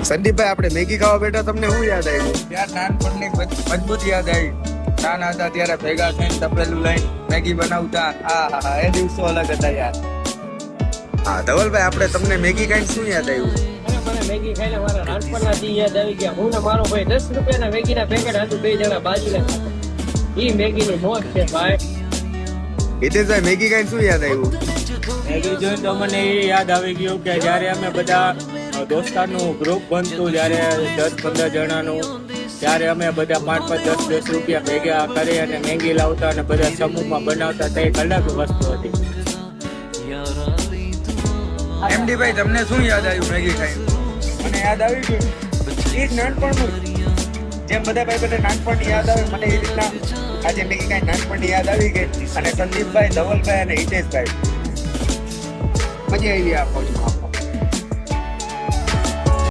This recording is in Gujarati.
સંદીપભાઈ આપણે મેગી ખાવા બેઠા, તમને શું યાદ આવ્યું? ત્યાં નાનપણની મજબૂત યાદ આવી. નાના હતા ત્યારે ભેગા થઈને તપેલું લઈને મેગી બનાવતા. હા, એ દિવસો અલગ હતા યાર. હા ધવલભાઈ, આપણે તમને મેગી ખાઈને શું યાદ આવ્યું? મને મેગી ખાઈને મારા નાનપણના દી યાદ આવી ગયા. હું ને મારો ભાઈ 10 રૂપિયાના મેગીના પેકેટ હતું, 2 જણા બાજીને ખાતા. ઈ મેગીની મોજ છે ભાઈ. હિતેશભાઈ, મેગી ખાઈને શું યાદ આવ્યું? મેગી જોઈને તો મને એ યાદ આવી ગયું કે જ્યારે અમે બધા દોસ્તારનું ગ્રુપ બનતું, જ્યારે 10-15 જણાનું, ત્યારે અમે બધા 5-5, 10-10 રૂપિયા ભેગા કરી અને મેગી લાવતા અને બધા સમૂહમાં બનાવતા. તે એક અલગ વસ્તુ હતી. MD ભાઈ, તમને શું યાદ આવ્યું મેગી ખાઈને? મને યાદ આવી ગયું એ જ નાનપણનું. જેમ બધા ભાઈ બધા નાનપણની યાદ આવે, મને એ રીતના આજે મેગી ખાઈને નાનપણની યાદ આવી ગઈ. અને સંદીપભાઈ, ધવલભાઈ અને હિતેશભાઈ, મજા આવી આ પહોંચી.